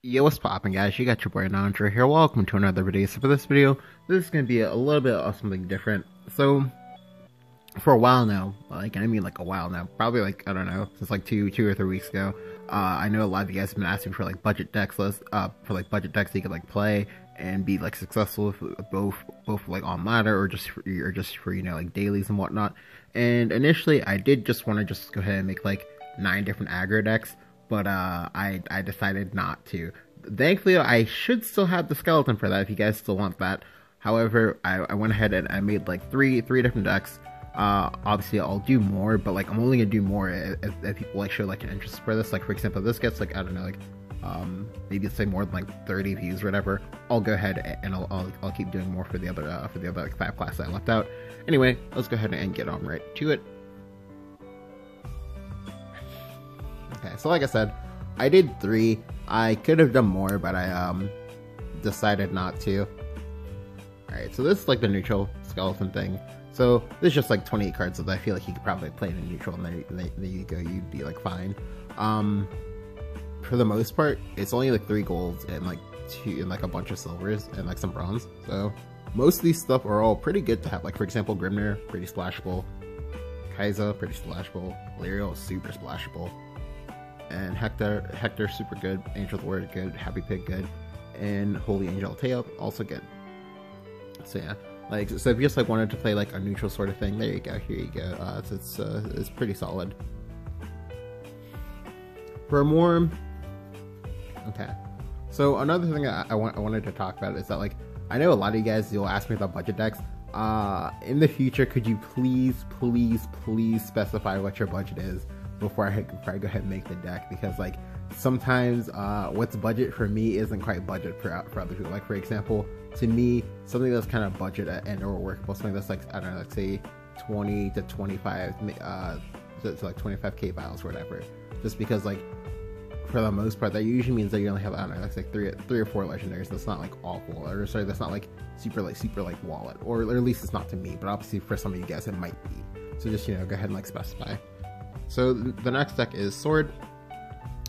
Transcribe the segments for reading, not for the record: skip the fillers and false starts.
Yo, what's poppin', guys? You got your boy Nandra here. Welcome to another video. So for this video, this is gonna be a little bit of something different. So for a while now, like a while now, probably like I don't know, since like two or 3 weeks ago. I know a lot of you guys have been asking for like budget decks lists, for like budget decks you could like play and be like successful with both like on ladder or just for like dailies and whatnot. And initially, I did just want to just go ahead and make like 9 different aggro decks, but I decided not to. Thankfully, I should still have the skeleton for that if you guys still want that. However, I went ahead and I made like three different decks. Obviously I'll do more, but like I'm only gonna do more if people like show like an interest for this. Like for example, this gets like I don't know, like maybe it's like more than like 30 views or whatever. I'll go ahead and I'll keep doing more for the other like 5 classes I left out. Anyway, let's go ahead and get on right to it. Okay, so like I said, I did 3. I could have done more, but I decided not to. Alright, so this is like the neutral skeleton thing. So there's just like 28 cards that I feel like you could probably play in neutral, and there you go, you'd be like fine. For the most part, it's only like 3 golds and like 2 and like a bunch of silvers and like some bronze. So most of these stuff are all pretty good to have. Like for example, Grimnir, pretty splashable. Kai'Sa, pretty splashable. Liriel, super splashable. And Hector, super good. Angel of the Word, good. Happy Pig, good. And Holy Angel Teo, also good. So yeah. Like, so if you just like wanted to play like a neutral sort of thing, there you go. Here you go. It's pretty solid. For more, okay. So another thing I wanted to talk about is that like I know a lot of you guys you'll ask me about budget decks. In the future, could you please specify what your budget is before I go ahead and make the deck? Because like sometimes what's budget for me isn't quite budget for other people. Like for example, to me, something that's kind of budget and or workable, something that's like I don't know, like say 20 to 25 to like 25k vials or whatever. Just because like for the most part that usually means that you only have I don't know, that's like three or 4 legendaries. That's not like awful, or sorry, that's not like super like wallet, or at least it's not to me, but obviously for some of you guys it might be. So just go ahead and like specify. So the next deck is Sword.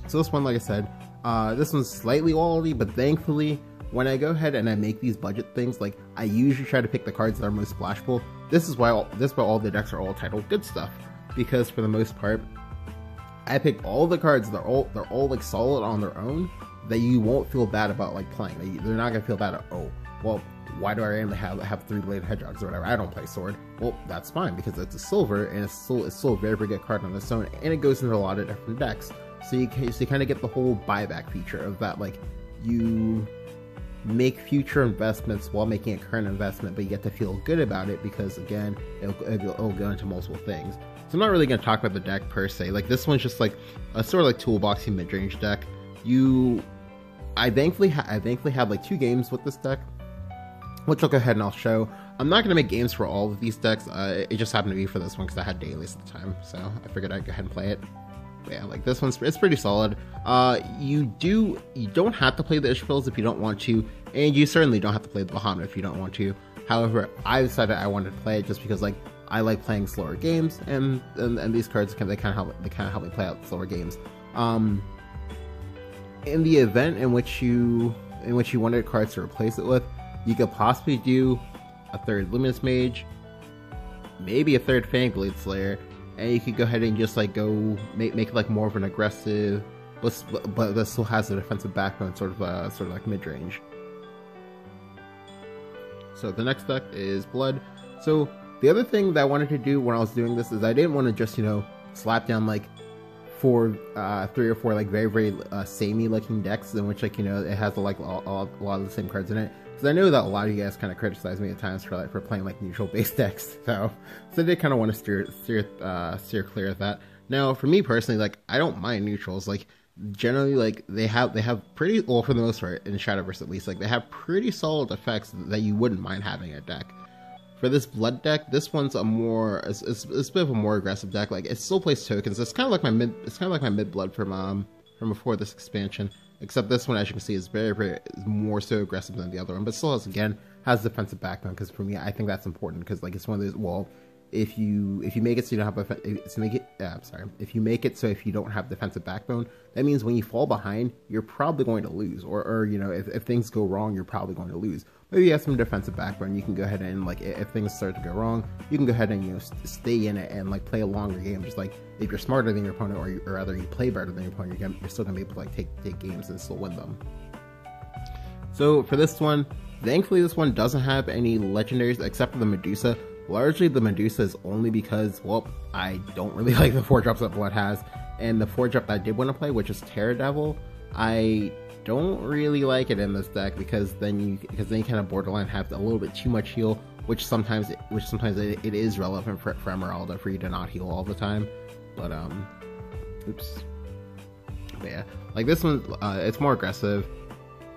So this one, like I said, this one's slightly wallety, but thankfully when I go ahead and I make these budget things, like I usually try to pick the cards that are most splashable. This is why all the decks are all titled good stuff, because for the most part I pick all the cards that they're all like solid on their own, that you won't feel bad about like playing. They're not gonna feel bad at, oh well, why do I randomly have 3 bladed hedgehogs or whatever? I don't play Sword. Well, that's fine, because it's a silver and it's still a very good card on its own, and it goes into a lot of different decks. So you kind of get the whole buyback feature of that, like you make future investments while making a current investment, but you get to feel good about it because again, it'll go into multiple things. So I'm not really going to talk about the deck per se. Like this one's just like a sort of like toolboxy mid-range deck. I thankfully had like 2 games with this deck, which I'll go ahead and I'll show. I'm not going to make games for all of these decks. It just happened to be for this one because I had dailies at the time, so I figured I'd go ahead and play it. But yeah, like this it's pretty solid. You don't have to play the Ishpils if you don't want to, and you certainly don't have to play the Bahamut if you don't want to. However, I decided I wanted to play it just because like I like playing slower games, and these cards kind of help me play out slower games. In the event in which you wanted cards to replace it with, you could possibly do a 3rd Luminous Mage, maybe a 3rd Fangblade Slayer, and you could go ahead and just like go make it like more of an aggressive, but that still has a defensive backbone, sort of like mid-range. So the next deck is Blood. So the other thing that I wanted to do when I was doing this is I didn't want to just slap down like 3 or 4 like very samey looking decks in which like it has like a lot of the same cards in it. Because I know that a lot of you guys kind of criticize me at times for playing like neutral based decks, so I did kind of want to steer clear of that. Now for me personally, like I don't mind neutrals. Like generally, like they have pretty, well for the most part in shadowverse at least, like they have pretty solid effects that you wouldn't mind having a deck. For this Blood deck, this one's it's a bit of a more aggressive deck. Like it still plays tokens. It's kind of like my mid Blood from before this expansion. Except this one, as you can see, is very more so aggressive than the other one, but still has defensive backbone. Because for me, I think that's important because like it's one of those. Well, if you make it so you don't have if you make it so if you don't have defensive backbone, that means when you fall behind, you're probably going to lose, or you know, if things go wrong, you're probably going to lose. But if you have some defensive backbone, you can go ahead and, like, if things start to go wrong, you can go ahead and, you know, stay in it and, like, play a longer game. Just like if you're smarter than your opponent, or rather you play better than your opponent, you're still gonna be able to, like, take games and still win them. So for this one, thankfully this one doesn't have any legendaries except for the Medusa. Largely the Medusa is only because, well, I don't really like the 4-drops that Blood has, and the 4-drop that I did want to play, which is Terror Devil, I don't really like it in this deck because then you kind of borderline have a little bit too much heal, which sometimes it is relevant for Emeralda for you to not heal all the time. But oops. But yeah, like this one, it's more aggressive.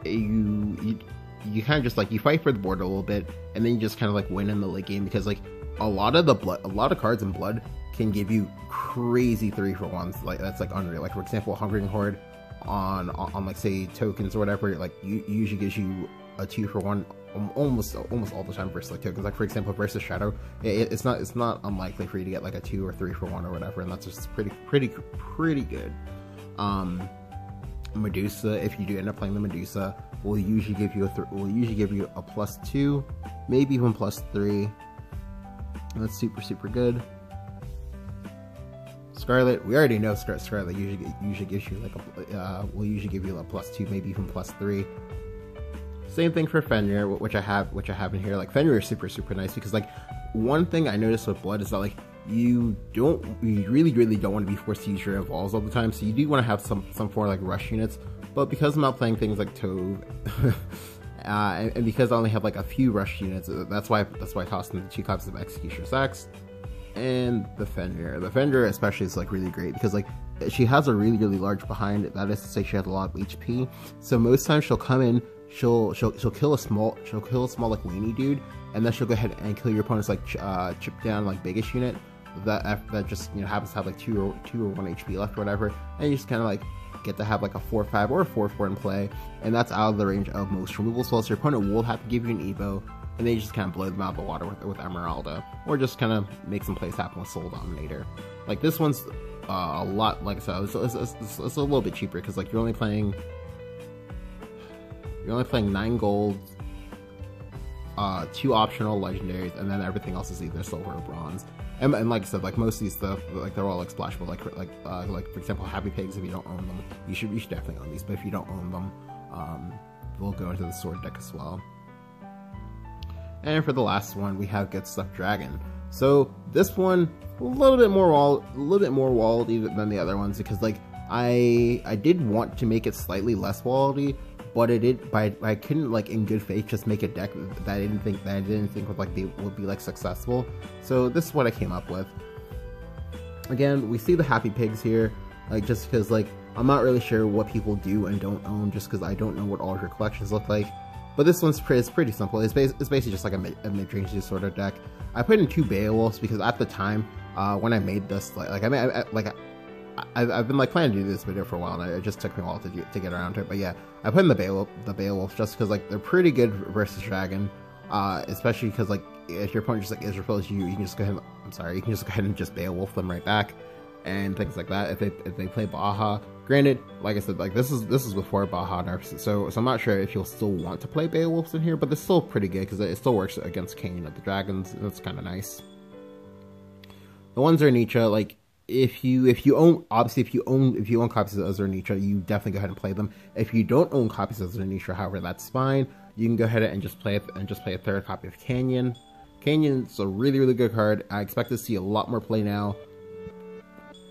You kind of just, like, you fight for the board a little bit, and then you just kind of, like, win in the late game, because, like, a lot of cards in Blood can give you crazy 3-for-1s. Like, that's, like, unreal. Like, for example, Hungering Horde on like, say, tokens or whatever, like, usually gives you a 2-for-1 almost all the time versus, like, tokens. Like, for example, versus Shadow, it's not unlikely for you to get, like, a 2 or 3-for-1 or whatever, and that's just pretty good. Medusa, if you do end up playing the Medusa, will usually give you a +2, maybe even +3. That's super good. Scarlet, we already know Scarlet usually gives you, like, will usually give you a +2, maybe even +3. Same thing for Fenrir, which I have in here. Like, Fenrir is super nice because, like, one thing I noticed with Blood is that, like, you really don't want to be forced to use your evolves all the time, so you do want to have some form of, like, rush units. But because I'm not playing things like Tove, and because I only have, like, a few rush units, that's why I tossed in the 2 copies of Executioner's Axe and the Fenrir. The Fenrir especially is, like, really great because, like, she has a really large behind. That is to say, she has a lot of HP. So most times she'll come in, she'll kill a small like weenie dude, and then she'll go ahead and kill your opponent's, like, chip down, like, biggest unit that just, you know, happens to have, like, 2 or 1 HP left or whatever, and you just kind of, like, get to have, like, a 4/5 or a 4/4 in play, and that's out of the range of most removal spells. Your opponent will have to give you an Evo, and then you just kind of blow them out of the water with Emeralda, or just kind of make some plays happen with Soul Dominator. Like, this one's a lot, like I said, it's a little bit cheaper because, like, you're only playing 9 gold, 2 optional legendaries, and then everything else is either silver or bronze. And like I said, like, most of these stuff, like, they're all, like, splashable. Like for example, Happy Pigs. If you don't own them, you should definitely own these. But if you don't own them, they'll go into the sword deck as well. And for the last one, we have Good Stuff Dragon. So this one, a little bit more walledy than the other ones because, like, I did want to make it slightly less walledy, but I couldn't, like, in good faith just make a deck that I didn't think would be like successful. So this is what I came up with. Again, we see the Happy Pigs here, like, just because, like, I'm not really sure what people do and don't own, just because I don't know what all of your collections look like. But this one's pretty simple. It's basically just like a mid-range sort of deck. I put in 2 Beowulfs because at the time, when I made this, I've been, like, planning to do this video for a while, and it just took me a while to get around to it. But yeah, I put in the Beowulf just because, like, they're pretty good versus Dragon, especially because, like, if your opponent just, like, is repels you can just go ahead. You can just go ahead and just Beowulf them right back, and things like that. If they play Baja, granted, like I said, like, this is before Baja nerfs, so I'm not sure if you'll still want to play Beowulfs in here, but it's still pretty good because it still works against Canyon of the Dragons. That's kind of nice. The ones are Nietzsche, like, if you own copies of Azur-Nitra, you definitely go ahead and play them. If you don't own copies of Azur-Nitra, however, that's fine. You can go ahead and just play a 3rd copy of Canyon. Canyon's a really good card. I expect to see a lot more play now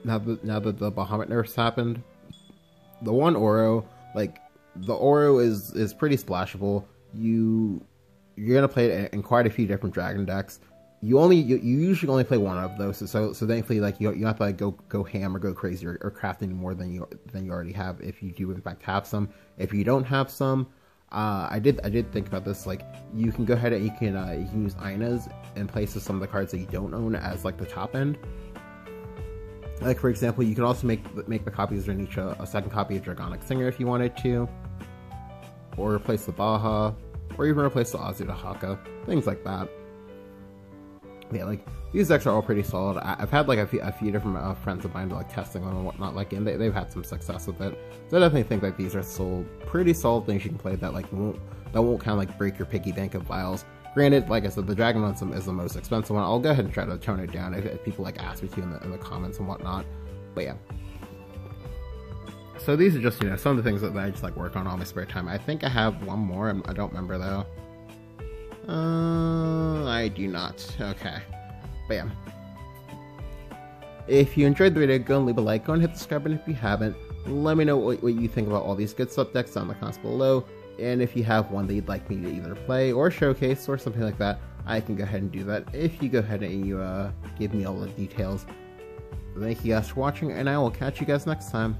that the Bahamut nerfs happened. The one Oro, like, the Oro is pretty splashable. You're gonna play it in quite a few different dragon decks. You usually only play one of those, so thankfully, like, you have to, like, go ham or go crazy or craft any more than you already have if you do in fact have some. If you don't have some, I did think about this. Like, you can go ahead and you can use Ina's in place of some of the cards that you don't own as, like, the top end. Like, for example, you can also make the copies of Nietzsche a 2nd copy of Dragonic Singer if you wanted to, or replace the Baja, or even replace the Azutahaka, things like that. Yeah, like, these decks are all pretty solid. I've had like a few different friends of mine like testing them and whatnot, like, and they've had some success with it. So I definitely think that these are still pretty solid things you can play that like won't kind of like break your piggy bank of vials. Granted, like I said, the Dragon one is the most expensive one. I'll go ahead and try to tone it down if people like ask me to in the comments and whatnot. But yeah. So these are just, you know, some of the things that I just like work on all my spare time. I think I have one more. I don't remember though. I do not. Okay. But yeah. If you enjoyed the video, go and leave a like. Go and hit the subscribe button if you haven't. Let me know what you think about all these good sub decks down in the comments below. And if you have one that you'd like me to either play or showcase or something like that, I can go ahead and do that if you go ahead and you give me all the details. Thank you guys for watching, and I will catch you guys next time.